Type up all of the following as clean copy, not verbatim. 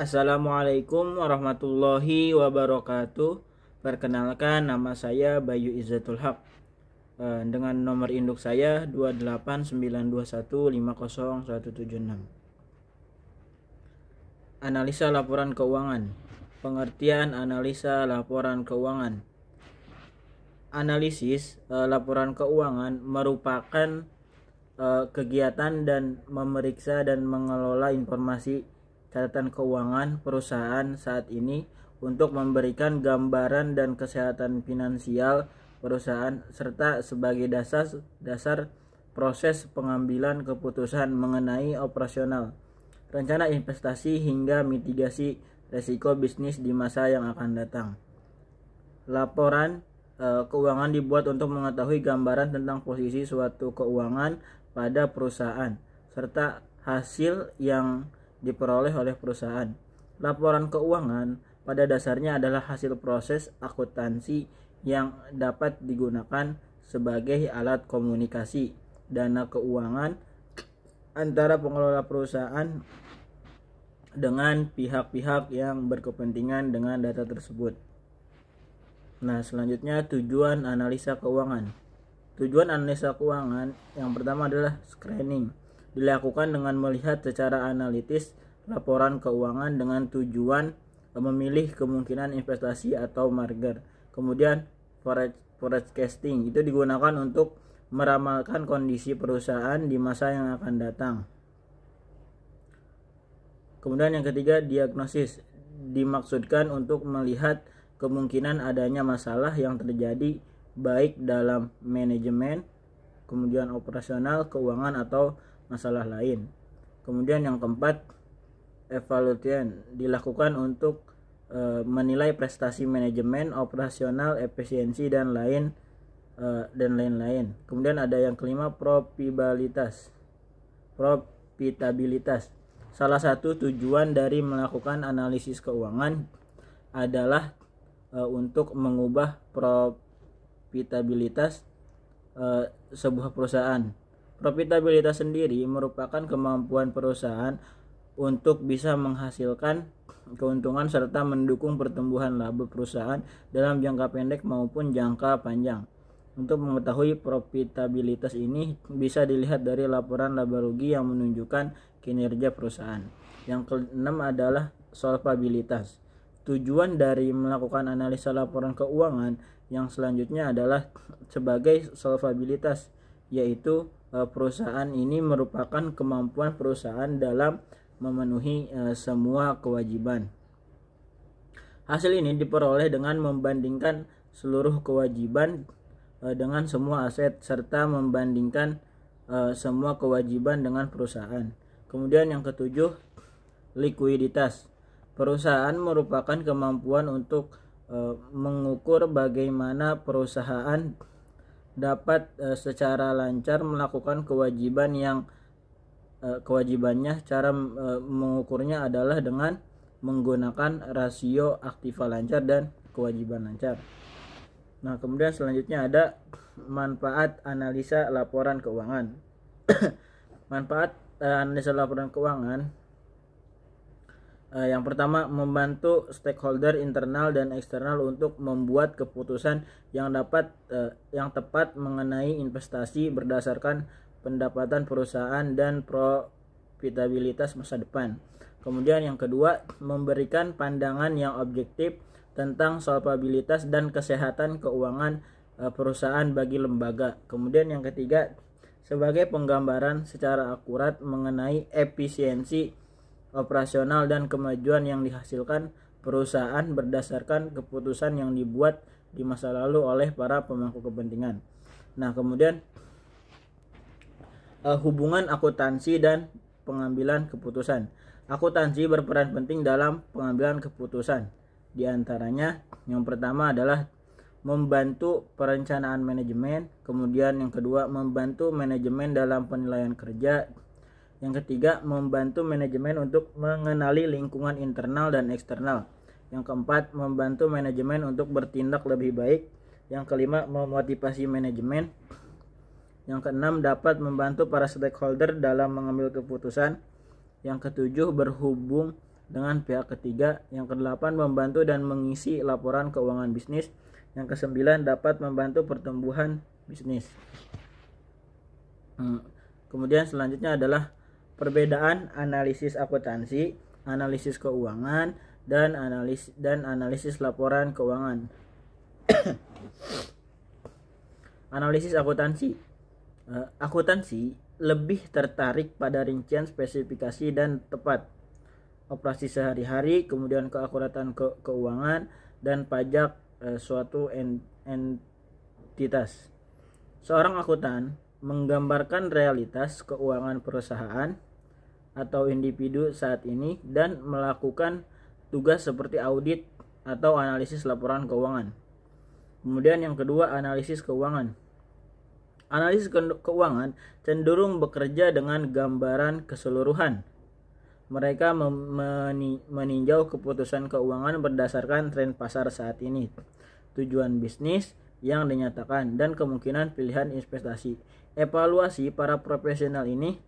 Assalamualaikum warahmatullahi wabarakatuh. Perkenalkan, nama saya Bayu Izzatul Haq. Dengan nomor induk saya 28921501176. Analisa laporan keuangan. Pengertian analisa laporan keuangan. Analisis laporan keuangan merupakan kegiatan dan memeriksa dan mengelola informasi catatan keuangan perusahaan saat ini untuk memberikan gambaran dan kesehatan finansial perusahaan serta sebagai dasar proses pengambilan keputusan mengenai operasional, rencana investasi hingga mitigasi resiko bisnis di masa yang akan datang. Laporan keuangan dibuat untuk mengetahui gambaran tentang posisi suatu keuangan pada perusahaan serta hasil yang diperoleh oleh perusahaan. Laporan keuangan pada dasarnya adalah hasil proses akuntansi yang dapat digunakan sebagai alat komunikasi dana keuangan antara pengelola perusahaan dengan pihak-pihak yang berkepentingan dengan data tersebut. Nah, selanjutnya tujuan analisa keuangan. Tujuan analisa keuangan yang pertama adalah screening. Dilakukan dengan melihat secara analitis laporan keuangan dengan tujuan memilih kemungkinan investasi atau merger. Kemudian forecasting itu digunakan untuk meramalkan kondisi perusahaan di masa yang akan datang. Kemudian yang ketiga, diagnosis. Dimaksudkan untuk melihat kemungkinan adanya masalah yang terjadi baik dalam manajemen, kemudian operasional, keuangan atau masalah lain. Kemudian yang keempat, evaluation. Dilakukan untuk menilai prestasi manajemen, operasional, efisiensi dan lain-lain. Kemudian ada yang kelima, profitabilitas. Salah satu tujuan dari melakukan analisis keuangan adalah untuk mengubah profitabilitas sebuah perusahaan. Profitabilitas sendiri merupakan kemampuan perusahaan untuk bisa menghasilkan keuntungan serta mendukung pertumbuhan laba perusahaan dalam jangka pendek maupun jangka panjang. Untuk mengetahui profitabilitas ini bisa dilihat dari laporan laba rugi yang menunjukkan kinerja perusahaan. Yang keenam adalah solvabilitas. Tujuan dari melakukan analisa laporan keuangan yang selanjutnya adalah sebagai solvabilitas, yaitu perusahaan ini merupakan kemampuan perusahaan dalam memenuhi semua kewajiban. Hasil ini diperoleh dengan membandingkan seluruh kewajiban dengan semua aset serta membandingkan semua kewajiban dengan perusahaan. Kemudian yang ketujuh, likuiditas. Perusahaan merupakan kemampuan untuk mengukur bagaimana perusahaan dapat secara lancar melakukan kewajibannya. Cara mengukurnya adalah dengan menggunakan rasio aktiva lancar dan kewajiban lancar. Nah, kemudian selanjutnya ada manfaat analisa laporan keuangan. Manfaat analisa laporan keuangan yang pertama, membantu stakeholder internal dan eksternal untuk membuat keputusan yang tepat mengenai investasi berdasarkan pendapatan perusahaan dan profitabilitas masa depan. Kemudian yang kedua, memberikan pandangan yang objektif tentang solvabilitas dan kesehatan keuangan perusahaan bagi lembaga. Kemudian yang ketiga, sebagai penggambaran secara akurat mengenai efisiensi operasional dan kemajuan yang dihasilkan perusahaan berdasarkan keputusan yang dibuat di masa lalu oleh para pemangku kepentingan. Nah, kemudian hubungan akuntansi dan pengambilan keputusan. Akuntansi berperan penting dalam pengambilan keputusan. Di antaranya, yang pertama adalah membantu perencanaan manajemen, kemudian yang kedua membantu manajemen dalam penilaian kerja, yang ketiga membantu manajemen untuk mengenali lingkungan internal dan eksternal, yang keempat membantu manajemen untuk bertindak lebih baik, yang kelima memotivasi manajemen, yang keenam dapat membantu para stakeholder dalam mengambil keputusan, yang ketujuh berhubung dengan pihak ketiga. Yang kedelapan, membantu dan mengisi laporan keuangan bisnis. Yang kesembilan, dapat membantu pertumbuhan bisnis. Kemudian selanjutnya adalah perbedaan analisis akuntansi, analisis keuangan, dan analisis laporan keuangan. Analisis akuntansi. Akuntansi lebih tertarik pada rincian, spesifikasi, dan tepat operasi sehari-hari, kemudian keakuratan keuangan dan pajak suatu entitas. Seorang akuntan menggambarkan realitas keuangan perusahaan atau individu saat ini dan melakukan tugas seperti audit atau analisis laporan keuangan. Kemudian yang kedua, analisis keuangan. Analisis keuangan cenderung bekerja dengan gambaran keseluruhan. Mereka meninjau keputusan keuangan berdasarkan tren pasar saat ini, tujuan bisnis yang dinyatakan, dan kemungkinan pilihan investasi. Evaluasi para profesional ini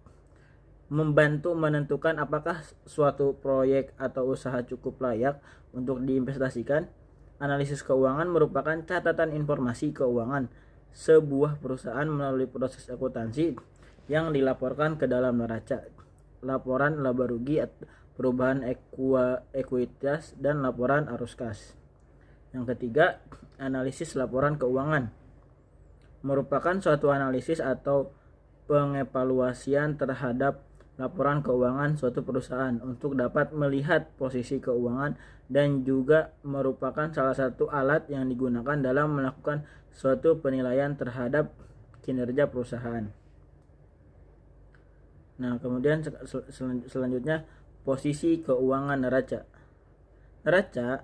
membantu menentukan apakah suatu proyek atau usaha cukup layak untuk diinvestasikan. Analisis keuangan merupakan catatan informasi keuangan sebuah perusahaan melalui proses akuntansi yang dilaporkan ke dalam neraca, laporan laba rugi, perubahan ekuitas, dan laporan arus kas. Yang ketiga, analisis laporan keuangan merupakan suatu analisis atau pengevaluasian terhadap laporan keuangan suatu perusahaan untuk dapat melihat posisi keuangan dan juga merupakan salah satu alat yang digunakan dalam melakukan suatu penilaian terhadap kinerja perusahaan. Nah, kemudian selanjutnya posisi keuangan neraca. Neraca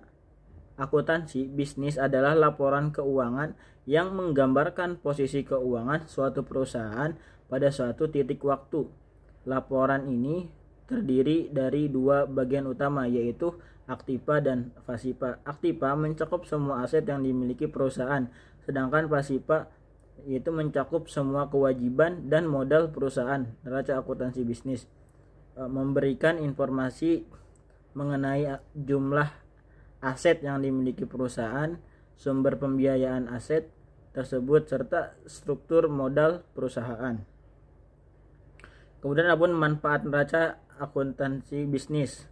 akuntansi bisnis adalah laporan keuangan yang menggambarkan posisi keuangan suatu perusahaan pada suatu titik waktu. Laporan ini terdiri dari dua bagian utama, yaitu aktiva dan pasiva. Aktiva mencakup semua aset yang dimiliki perusahaan, sedangkan pasiva yaitu mencakup semua kewajiban dan modal perusahaan. Neraca akuntansi bisnis memberikan informasi mengenai jumlah aset yang dimiliki perusahaan, sumber pembiayaan aset tersebut, serta struktur modal perusahaan. Kemudian adapun manfaat neraca akuntansi bisnis.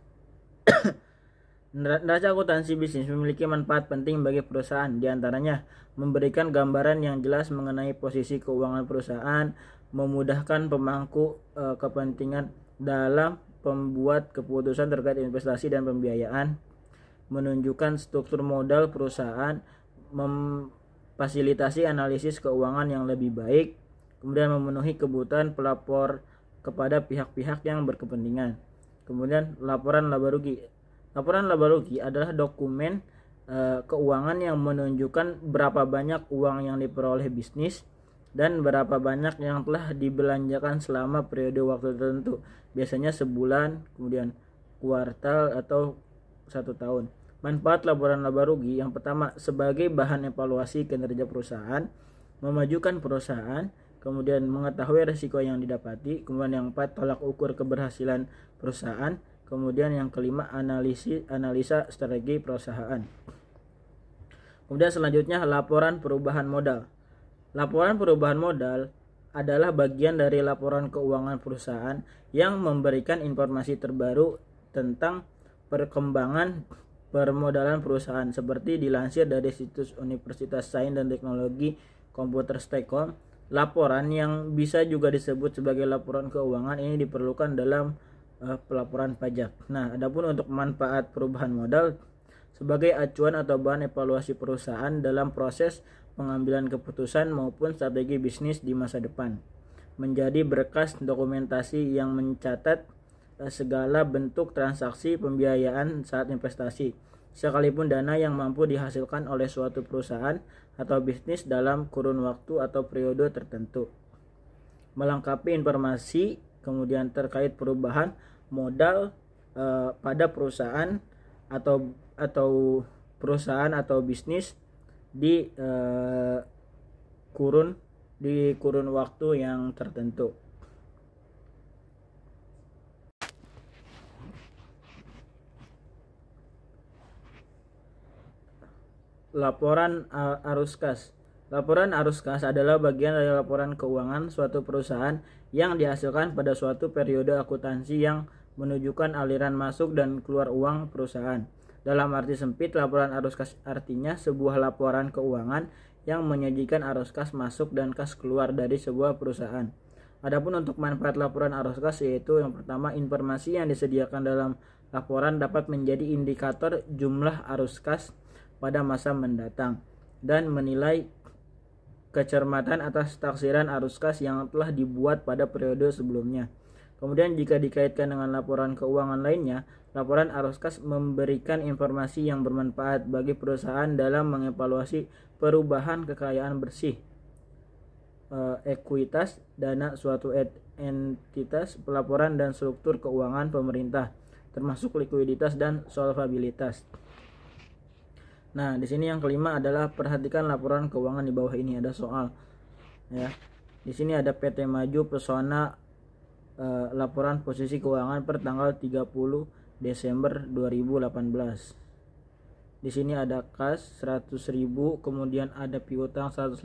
Neraca akuntansi bisnis memiliki manfaat penting bagi perusahaan, diantaranya memberikan gambaran yang jelas mengenai posisi keuangan perusahaan, memudahkan pemangku kepentingan dalam pembuat keputusan terkait investasi dan pembiayaan, menunjukkan struktur modal perusahaan, memfasilitasi analisis keuangan yang lebih baik, kemudian memenuhi kebutuhan pelapor kepada pihak-pihak yang berkepentingan. Kemudian laporan laba rugi. Laporan laba rugi adalah dokumen keuangan yang menunjukkan berapa banyak uang yang diperoleh bisnis dan berapa banyak yang telah dibelanjakan selama periode waktu tertentu, biasanya sebulan, kemudian kuartal, atau 1 tahun. Manfaat laporan laba rugi: yang pertama, sebagai bahan evaluasi kinerja perusahaan, memajukan perusahaan, kemudian mengetahui risiko yang didapati, kemudian yang keempat, tolak ukur keberhasilan perusahaan, kemudian yang kelima, analisa strategi perusahaan. Kemudian selanjutnya, laporan perubahan modal. Laporan perubahan modal adalah bagian dari laporan keuangan perusahaan yang memberikan informasi terbaru tentang perkembangan permodalan perusahaan, seperti dilansir dari situs Universitas Sains dan Teknologi Komputer Stek.com. Laporan yang bisa juga disebut sebagai laporan keuangan ini diperlukan dalam pelaporan pajak. Nah, adapun untuk manfaat perubahan modal sebagai acuan atau bahan evaluasi perusahaan dalam proses pengambilan keputusan maupun strategi bisnis di masa depan, menjadi berkas dokumentasi yang mencatat segala bentuk transaksi pembiayaan saat investasi, sekalipun dana yang mampu dihasilkan oleh suatu perusahaan atau bisnis dalam kurun waktu atau periode tertentu. Melengkapi informasi kemudian terkait perubahan modal pada perusahaan atau perusahaan atau bisnis di kurun waktu yang tertentu. Laporan arus kas. Laporan arus kas adalah bagian dari laporan keuangan suatu perusahaan yang dihasilkan pada suatu periode akuntansi yang menunjukkan aliran masuk dan keluar uang perusahaan. Dalam arti sempit, laporan arus kas artinya sebuah laporan keuangan yang menyajikan arus kas masuk dan kas keluar dari sebuah perusahaan. Adapun untuk manfaat laporan arus kas, yaitu yang pertama, informasi yang disediakan dalam laporan dapat menjadi indikator jumlah arus kas pada masa mendatang dan menilai kecermatan atas taksiran arus kas yang telah dibuat pada periode sebelumnya. Kemudian jika dikaitkan dengan laporan keuangan lainnya, laporan arus kas memberikan informasi yang bermanfaat bagi perusahaan dalam mengevaluasi perubahan kekayaan bersih, ekuitas, dana suatu entitas, pelaporan dan struktur keuangan pemerintah, termasuk likuiditas dan solvabilitas. Nah, di sini yang kelima adalah perhatikan laporan keuangan. Di bawah ini ada soal. Ya. Di sini ada PT Maju Pesona, laporan posisi keuangan per tanggal 30 Desember 2018. Di sini ada kas 100.000, kemudian ada piutang 150,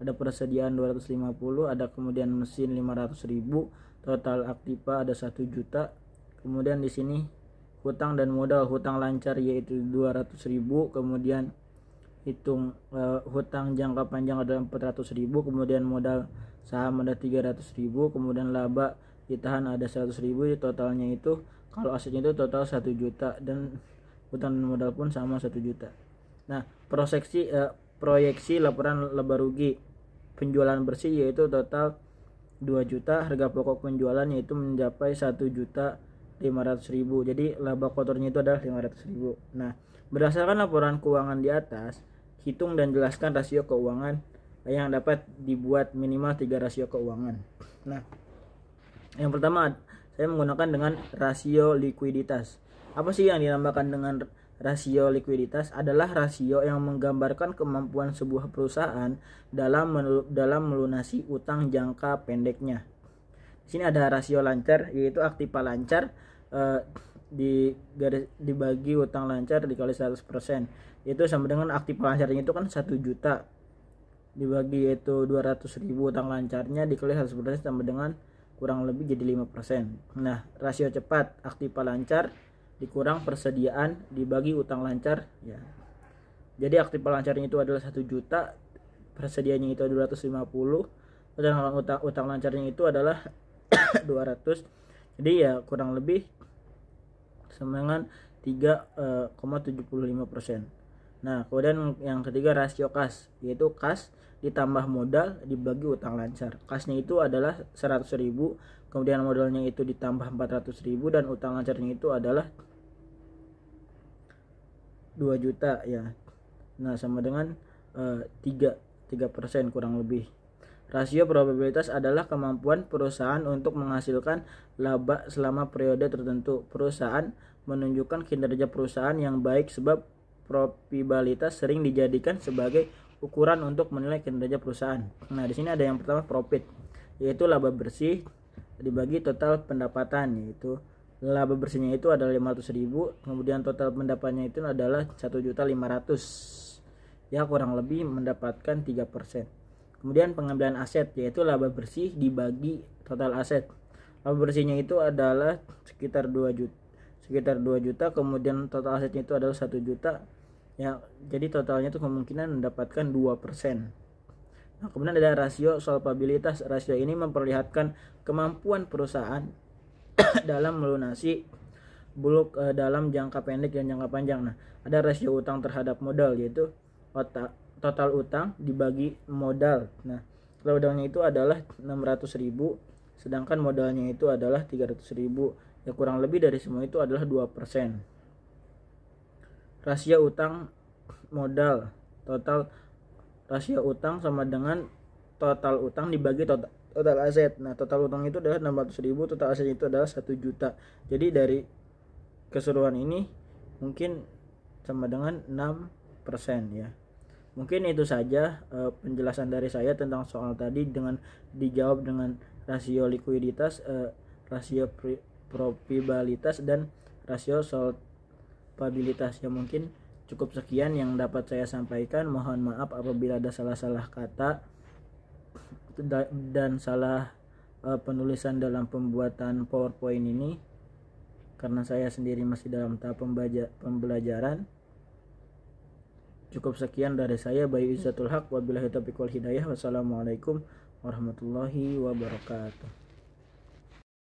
ada persediaan 250, ada kemudian mesin 500.000, total aktiva ada 1 juta. Kemudian di sini hutang dan modal, hutang lancar yaitu 200.000, kemudian hitung hutang jangka panjang adalah 400.000, kemudian modal saham ada 300.000, kemudian laba ditahan ada 100.000. Totalnya itu kalau asetnya itu total 1 juta dan hutang dan modal pun sama 1 juta. Nah, proyeksi laporan laba rugi penjualan bersih yaitu total 2 juta, harga pokok penjualan yaitu mencapai 1.500.000. Jadi laba kotornya itu adalah 500.000. Nah, berdasarkan laporan keuangan di atas, hitung dan jelaskan rasio keuangan yang dapat dibuat minimal 3 rasio keuangan. Nah, yang pertama saya menggunakan dengan rasio likuiditas. Apa sih yang dinamakan dengan rasio likuiditas? Adalah rasio yang menggambarkan kemampuan sebuah perusahaan dalam melunasi utang jangka pendeknya. Di sini ada rasio lancar, yaitu aktiva lancar dibagi utang lancar dikali 100%, itu sama dengan aktiva lancarnya itu kan 1 juta dibagi yaitu 200.000 utang lancarnya dikali 100% sama dengan kurang lebih jadi 5%. Nah, rasio cepat aktiva lancar dikurang persediaan dibagi utang lancar ya. Jadi aktiva lancarnya itu adalah 1 juta, persediaannya itu 250, dan utang lancarnya itu adalah 200. Jadi ya kurang lebih sama dengan 3,75%. Nah, kemudian yang ketiga rasio kas, yaitu kas ditambah modal dibagi utang lancar. Kasnya itu adalah 100.000, kemudian modalnya itu ditambah 400.000 dan utang lancarnya itu adalah 2 juta ya. Nah, sama dengan 3% kurang lebih. Rasio probabilitas adalah kemampuan perusahaan untuk menghasilkan laba selama periode tertentu. Perusahaan menunjukkan kinerja perusahaan yang baik sebab probabilitas sering dijadikan sebagai ukuran untuk menilai kinerja perusahaan. Nah, di sini ada yang pertama profit, yaitu laba bersih dibagi total pendapatan, yaitu laba bersihnya itu adalah 500.000, kemudian total pendapatannya itu adalah 1.500.000. Ya, kurang lebih mendapatkan 3%. Kemudian pengambilan aset, yaitu laba bersih dibagi total aset. Laba bersihnya itu adalah sekitar 2 juta, kemudian total asetnya itu adalah 1 juta. Ya, jadi totalnya itu kemungkinan mendapatkan 2%. Nah, kemudian ada rasio solvabilitas. Rasio ini memperlihatkan kemampuan perusahaan dalam melunasi bulk dalam jangka pendek dan jangka panjang. Nah, ada rasio utang terhadap modal, yaitu total utang dibagi modal. Nah, kalau modalnya itu adalah 600.000, sedangkan modalnya itu adalah 300.000. Ya, kurang lebih dari semua itu adalah 2%. Rasio utang modal, total rasio utang sama dengan total utang dibagi total aset. Nah, total utang itu adalah 600.000, total aset itu adalah 1 juta. Jadi dari keseluruhan ini mungkin sama dengan 6% ya. Mungkin itu saja penjelasan dari saya tentang soal tadi, dengan dijawab dengan rasio likuiditas, rasio probabilitas dan rasio solvabilitas. Ya, mungkin Cukup sekian yang dapat saya sampaikan. Mohon maaf apabila ada salah-salah kata dan salah penulisan dalam pembuatan PowerPoint ini, karena saya sendiri masih dalam tahap pembelajaran. Cukup sekian dari saya, Bayu Izzatul Haq, wabillahi taufiq wal hidayah. Wassalamualaikum warahmatullahi wabarakatuh.